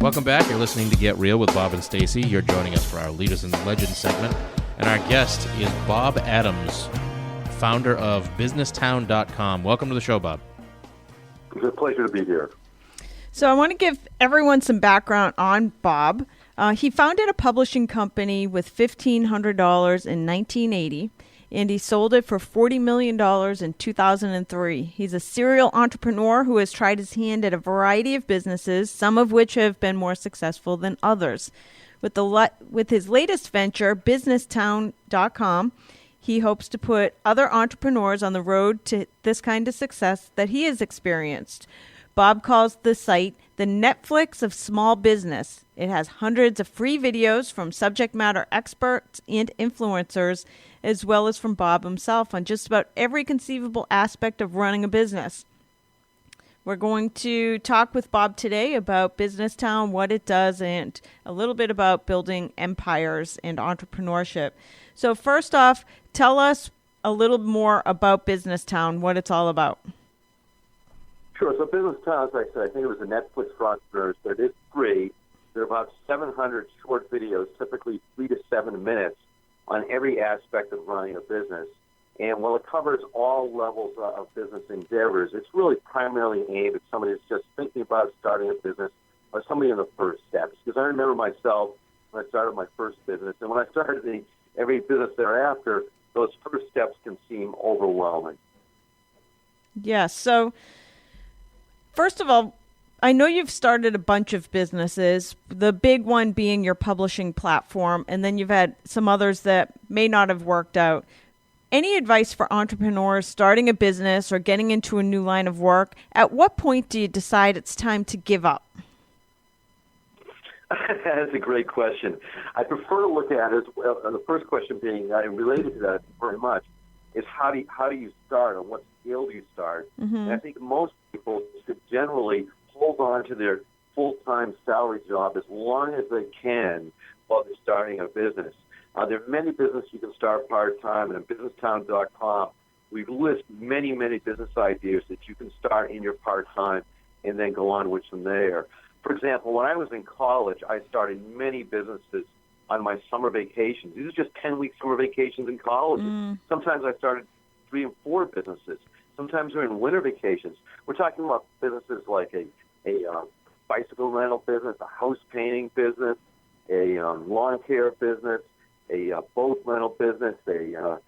Welcome back. You're listening to Get Real with Bob and Stacy. You're joining us for our Leaders and Legends segment. And our guest is Bob Adams, founder of BusinessTown.com. Welcome to the show, Bob. It's a pleasure to be here. So I want to give everyone some background on Bob. He founded a publishing company with $1,500 in 1980, and he sold it for $40 million in 2003. He's a serial entrepreneur who has tried his hand at a variety of businesses, some of which have been more successful than others. With his latest venture, BusinessTown.com, he hopes to put other entrepreneurs on the road to this kind of success that he has experienced. Bob calls the site the Netflix of small business. It has hundreds of free videos from subject matter experts and influencers, as well as from Bob himself on just about every conceivable aspect of running a business. We're going to talk with Bob today about Business Town, what it does, and a little bit about building empires and entrepreneurship. So first off, tell us a little more about Business Town, what it's all about. Sure. So Business Town, as I said, I think it was a Netflix for entrepreneurs, but it is free. There are about 700 short videos, typically 3 to 7 minutes, on every aspect of running a business. And while it covers all levels of business endeavors, it's really primarily aimed at somebody that's just thinking about starting a business or somebody in the first steps. Because I remember myself when I started my first business, and when I started every business thereafter, those first steps can seem overwhelming. Yes. So first of all, I know you've started a bunch of businesses, the big one being your publishing platform, and then you've had some others that may not have worked out. Any advice for entrepreneurs starting a business or getting into a new line of work? At what point do you decide it's time to give up? That's a great question. I prefer to look at it, the first question being related to that very much, is how do you start, or what scale do you start? Mm-hmm. And I think most people should generally hold on to their full-time salary job as long as they can while they're starting a business. There are many businesses you can start part-time, and at BusinessTown.com, we list many, many business ideas that you can start in your part-time and then go on with from there. For example, when I was in college, I started many businesses on my summer vacations. These are just 10-week summer vacations in college. Sometimes I started 3 and 4 businesses. Sometimes during winter vacations. We're talking about businesses like a bicycle rental business, a house painting business, a lawn care business, a boat rental business, a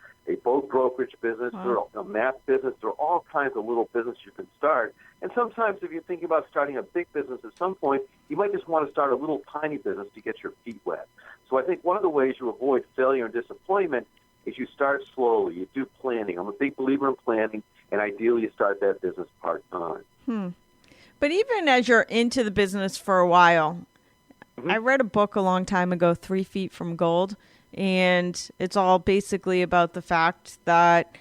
boat brokerage business, or a map business. There are all kinds of little businesses you can start. And sometimes if you're thinking about starting a big business at some point, you might just want to start a little tiny business to get your feet wet. So I think one of the ways you avoid failure and disappointment is you start slowly. You do planning. I'm a big believer in planning, and ideally you start that business part-time. But even as you're into the business for a while, I read a book a long time ago, 3 Feet from Gold, and it's all basically about the fact that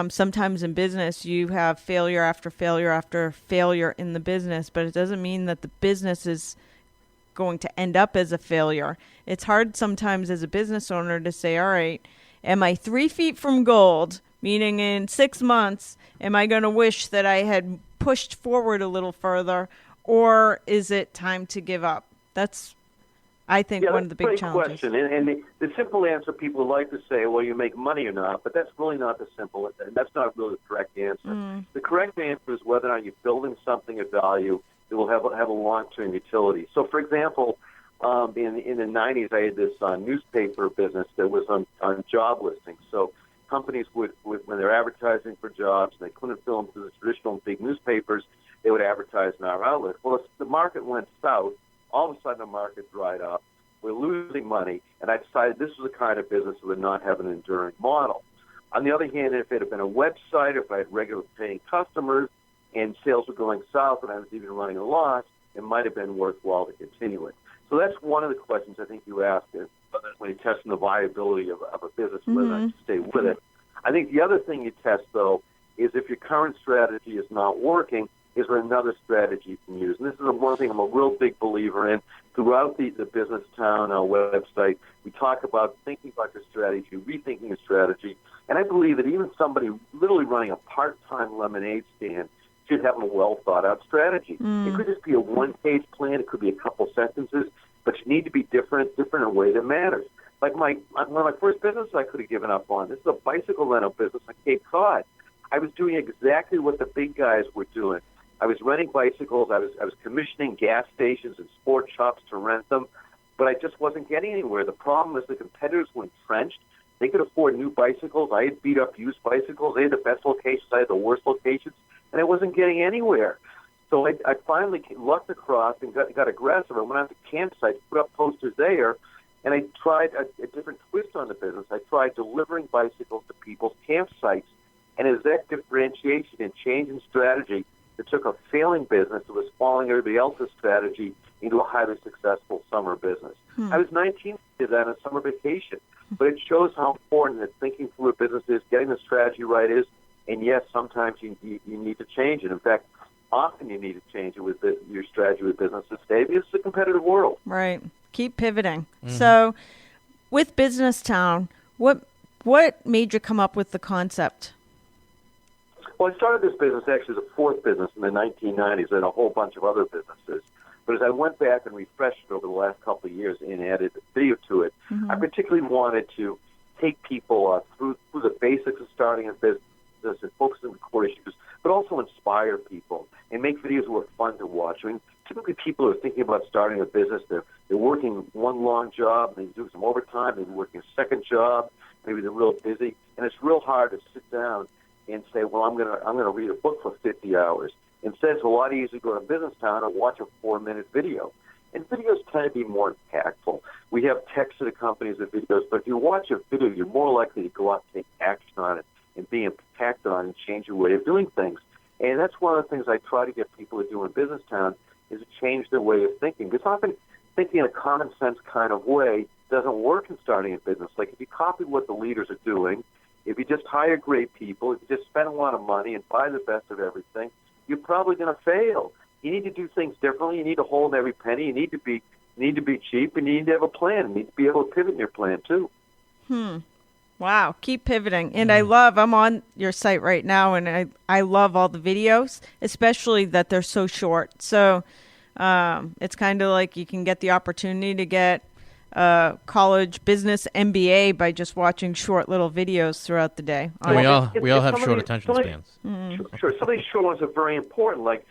sometimes in business you have failure after failure after failure in the business, but it doesn't mean that the business is going to end up as a failure. It's hard sometimes as a business owner to say, all right, am I 3 feet from gold, meaning in 6 months, am I going to wish that I had pushed forward a little further, or is it time to give up? That's, I think, one of the big challenges. Question. And the simple answer, people like to say, well, you make money or not, but that's really not the simple, and that's not really the correct answer. The correct answer is whether or not you're building something of value that will have a long-term utility. So, for example, in the 90s, I had this newspaper business that was on job listings. So companies would, when they're advertising for jobs and they couldn't fill them through the traditional big newspapers, they would advertise in our outlet. Well, the market went south. All of a sudden, the market dried up. We're losing money, and I decided this was the kind of business that would not have an enduring model. On the other hand, if it had been a website, if I had regular paying customers, and sales were going south, and I was even running a loss, it might have been worthwhile to continue it. So that's one of the questions I think you asked when you're testing the viability of a business, whether or not you stay with it. I think the other thing you test, though, is if your current strategy is not working, is there another strategy you can use? And this is one thing I'm a real big believer in. Throughout the Business Town website, we talk about thinking about your strategy, rethinking your strategy. And I believe that even somebody literally running a part-time lemonade stand should have a well-thought-out strategy. It could just be a one-page plan. It could be a couple sentences, but you need to be different in a way that matters. Like one of my first businesses I could have given up on. This is a bicycle rental business on Cape Cod. I was doing exactly what the big guys were doing. I was renting bicycles. I was commissioning gas stations and sport shops to rent them, but I just wasn't getting anywhere. The problem was the competitors were entrenched. They could afford new bicycles. I had beat up used bicycles. They had the best locations. I had the worst locations, and I wasn't getting anywhere. So I finally lucked across and got aggressive. I went out to campsites, put up posters there, and I tried a different twist on the business. I tried delivering bicycles to people's campsites, and it was that differentiation and change in strategy that took a failing business that was following everybody else's strategy into a highly successful summer business. I was 19 did that on a summer vacation, but it shows how important that thinking through a business is, getting the strategy right is, and yes, sometimes you need to change it. In fact, often you need to change it with your strategy with businesses, Dave. It's a competitive world. Right. Keep pivoting. So with Business Town, what made you come up with the concept? Well, I started this business actually as a fourth business in the 1990s and a whole bunch of other businesses. But as I went back and refreshed it over the last couple of years and added video to it, I particularly wanted to take people through the basics of starting a business and focus on the core issues, but also inspire people and make videos that were fun to watch. I mean, typically people are thinking about starting a business. They're working one long job, and they're doing some overtime, they're working a second job, maybe they're real busy, and it's real hard to sit down and say, well, I'm gonna read a book for 50 hours. Instead, it's a lot easier to go to Business Town and watch a 4-minute video. And videos tend to be more impactful. We have text that accompanies the videos, but if you watch a video, you're more likely to go out and take action on it and be impacted on it and change your way of doing things. And that's one of the things I try to get people to do in Business Town is to change their way of thinking. Because often thinking in a common sense kind of way doesn't work in starting a business. Like if you copy what the leaders are doing, if you just hire great people, if you just spend a lot of money and buy the best of everything, you're probably going to fail. You need to do things differently. You need to hold every penny. You need to be cheap, and you need to have a plan. You need to be able to pivot in your plan too. Wow, keep pivoting. And I'm on your site right now, and I love all the videos, especially that they're so short. So it's kind of like you can get the opportunity to get a college business MBA by just watching short little videos throughout the day. We all have short attention spans. Sure. Some of these short ones are very important. Like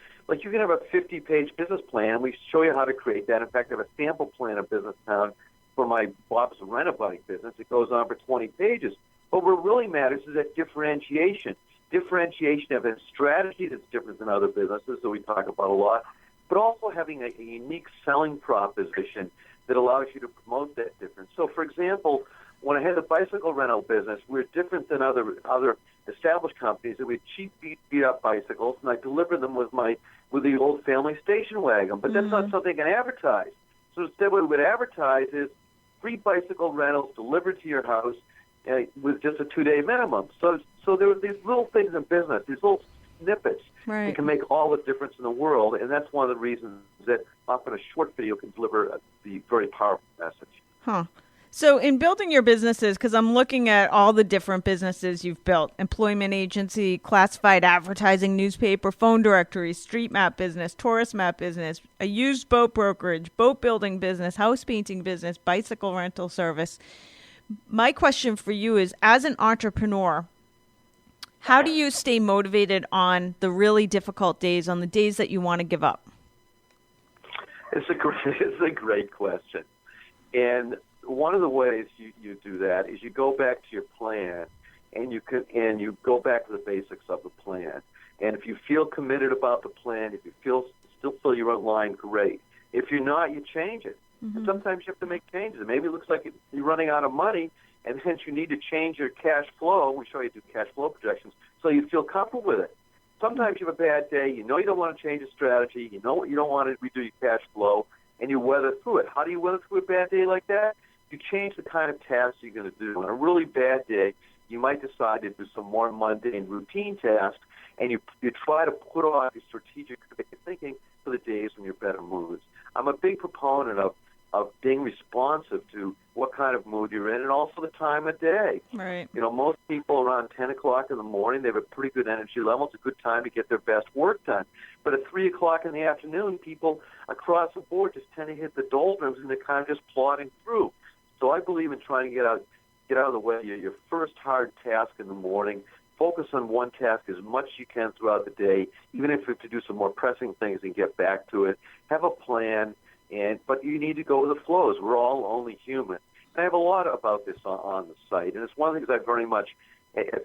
you can have a 50-page business plan. We show you how to create that. In fact, I have a sample plan of Business Town for my Bob's Rent-A-Bike business. It goes on for 20 pages. But what really matters is that differentiation of a strategy that's different than other businesses that we talk about a lot, but also having a unique selling proposition that allows you to promote that difference. So, for example, when I had the bicycle rental business, we're different than other established companies. That we had cheap beat-up bicycles, and I delivered them with the old family station wagon. But that's not something I can advertise. So instead, what we would advertise is free bicycle rentals delivered to your house with just a 2-day minimum. So there were these little things in business, these little snippets that can make all the difference in the world, and that's one of the reasons that often a short video can deliver the very powerful message. So in building your businesses, because I'm looking at all the different businesses you've built, employment agency, classified advertising, newspaper, phone directory, street map business, tourist map business, a used boat brokerage, boat building business, house painting business, bicycle rental service. My question for you is, as an entrepreneur, how do you stay motivated on the really difficult days, on the days that you want to give up? It's a great question. And one of the ways you do that is you go back to your plan and you go back to the basics of the plan. And if you feel committed about the plan, if you still feel you're aligned, great. If you're not, you change it. And sometimes you have to make changes. Maybe it looks like you're running out of money, and hence you need to change your cash flow. We show you do cash flow projections so you feel comfortable with it. Sometimes you have a bad day. You know you don't want to change a strategy. You know you don't want to redo your cash flow, and you weather through it. How do you weather through a bad day like that? You change the kind of tasks you're going to do. On a really bad day, you might decide to do some more mundane routine tasks, and you try to put off your strategic thinking for the days when you're better moods. I'm a big proponent of of being responsive to what kind of mood you're in and also the time of day. Right. Most people around 10 o'clock in the morning, they have a pretty good energy level. It's a good time to get their best work done. But at 3 o'clock in the afternoon, people across the board just tend to hit the doldrums and they're kind of just plodding through. So I believe in trying to get out of the way. Your first hard task in the morning, focus on one task as much as you can throughout the day, even if you have to do some more pressing things and get back to it. Have a plan, but you need to go with the flows. We're all only human. And I have a lot about this on the site, and it's one of the things I very much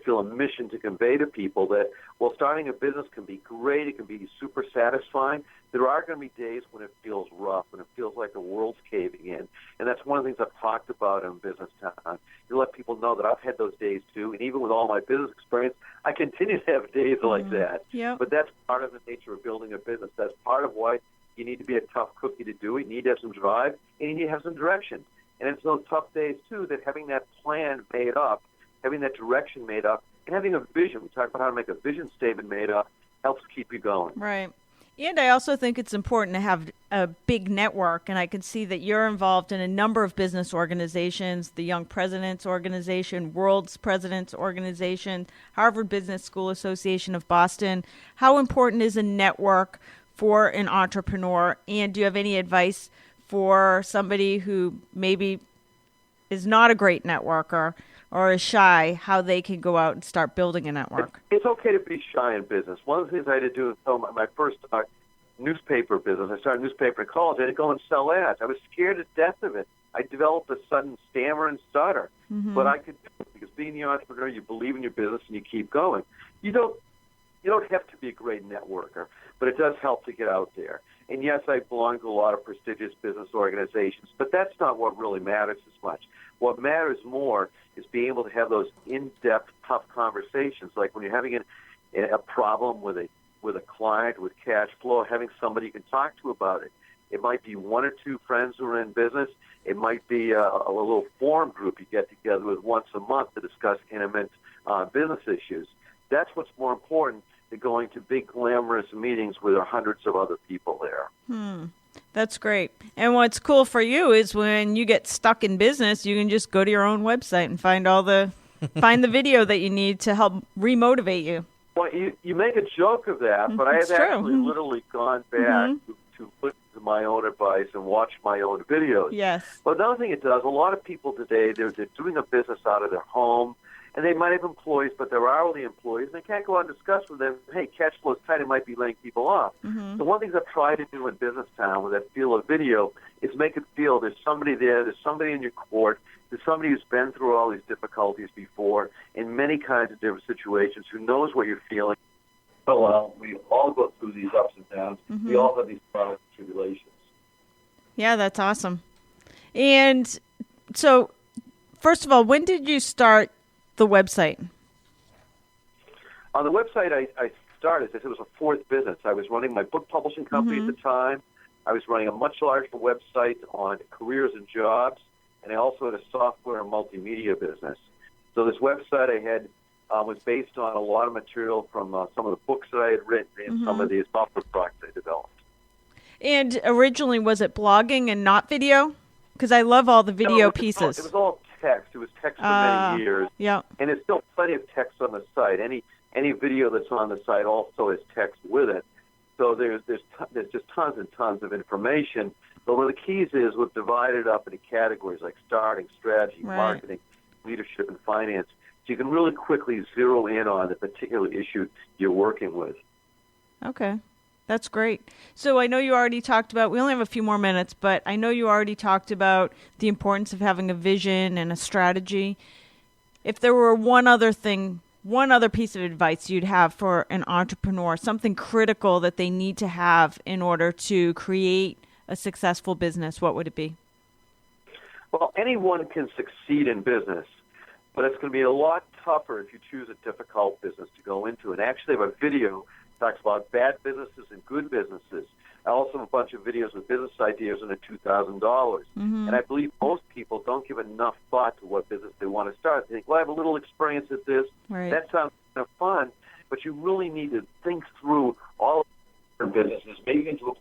feel a mission to convey to people that, while starting a business can be great, it can be super satisfying, there are going to be days when it feels rough, when it feels like the world's caving in. And that's one of the things I've talked about in Business Town. You let people know that I've had those days too, and even with all my business experience, I continue to have days like that. Yep. But that's part of the nature of building a business. That's part of why you need to be a tough cookie to do it. You need to have some drive, and you need to have some direction. And it's those tough days, too, that having that plan made up, having that direction made up, and having a vision, we talk about how to make a vision statement made up, helps keep you going. Right. And I also think it's important to have a big network, and I can see that you're involved in a number of business organizations, the Young Presidents Organization, World's Presidents Organization, Harvard Business School Association of Boston. How important is a network for an entrepreneur, and do you have any advice for somebody who maybe is not a great networker or is shy, how they can go out and start building a network? It's okay to be shy in business. One of the things I had to do in my first newspaper business, I started a newspaper in college, I had to go and sell ads. I was scared to death of it. I developed a sudden stammer and stutter. But I could do it because being the entrepreneur, you believe in your business and you keep going. You don't have to be a great networker, but it does help to get out there. And yes, I belong to a lot of prestigious business organizations, but that's not what really matters as much. What matters more is being able to have those in-depth, tough conversations, like when you're having a problem with a client, with cash flow, having somebody you can talk to about it. It might be one or two friends who are in business. It might be a little forum group you get together with once a month to discuss intimate business issues. That's what's more important than going to big, glamorous meetings where there are hundreds of other people there. That's great. And what's cool for you is when you get stuck in business, you can just go to your own website and find find the video that you need to help remotivate you. Well, you make a joke of that, but I have actually literally gone back to listen to my own advice and watch my own videos. Yes. But another thing it does, a lot of people today, they're doing a business out of their home, and they might have employees, but they're hourly employees, and they can't go out and discuss with them, hey, cash flow is tight, it might be laying people off. So one of the things I've tried to do in Business Town with that feel of video is make it feel there's somebody there, there's somebody in your court, there's somebody who's been through all these difficulties before in many kinds of different situations, who knows what you're feeling. Well, we all go through these ups and downs. We all have these trials and tribulations. Yeah, that's awesome. And so, first of all, when did you start the website? On the website, I started, it was a fourth business. I was running my book publishing company at the time. I was running a much larger website on careers and jobs, and I also had a software and multimedia business. So this website I had was based on a lot of material from some of the books that I had written and some of the software products I developed. And originally, was it blogging and not video? Because I love all the video pieces. It was all text. It was text for many years. Yeah. And there's still plenty of text on the site. Any video that's on the site also has text with it. So there's just tons and tons of information. But one of the keys is we've divided up into categories like starting, strategy, marketing, leadership, and finance. So you can really quickly zero in on the particular issue you're working with. Okay. That's great. So I know you already talked about, we only have a few more minutes, but I know you already talked about the importance of having a vision and a strategy. If there were one other piece of advice you'd have for an entrepreneur, something critical that they need to have in order to create a successful business, what would it be? Well, anyone can succeed in business, but it's going to be a lot tougher if you choose a difficult business to go into. And actually, I have a video talks about bad businesses and good businesses. I also have a bunch of videos with business ideas under $2,000. And I believe most people don't give enough thought to what business they want to start. They think, well, I have a little experience at this. Right. That sounds kind of fun, but you really need to think through all of your businesses, maybe into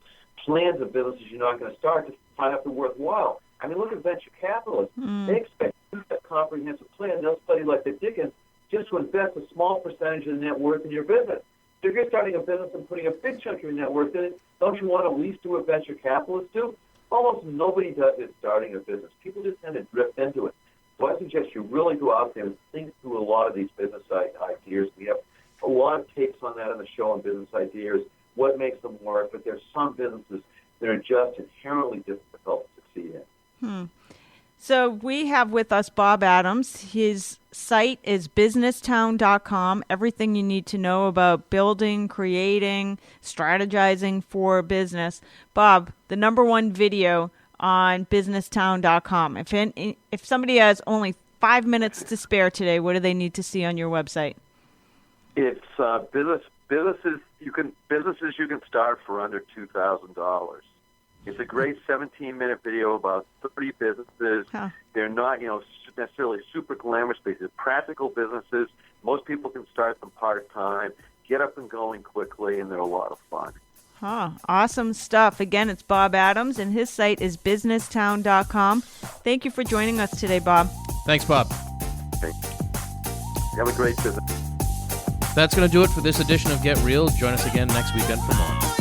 plans of businesses you're not going to start to find out they're worthwhile. I mean, look at venture capitalists. They expect a comprehensive plan. They'll study like the Dickens just to invest a small percentage of the net worth in your business. So if you're starting a business and putting a big chunk of your net worth in it, don't you want to at least do what venture capitalists do? Almost nobody does it starting a business. People just tend to drift into it. So I suggest you really go out there and think through a lot of these business ideas. We have a lot of takes on that on the show on business ideas, what makes them work, but there's some businesses that are just inherently difficult to succeed in. So we have with us Bob Adams. His site is businesstown.com. Everything you need to know about building, creating, strategizing for business. Bob, the number one video on businesstown.com. If somebody has only 5 minutes to spare today, what do they need to see on your website? It's businesses you can start for under $2,000. It's a great 17-minute video about 30 businesses. Huh. They're not, necessarily super glamorous, but they're practical businesses. Most people can start them part-time, get up and going quickly, and they're a lot of fun. Awesome stuff. Again, it's Bob Adams, and his site is businesstown.com. Thank you for joining us today, Bob. Thanks, Bob. Thanks. Have a great business. That's going to do it for this edition of Get Real. Join us again next weekend for more.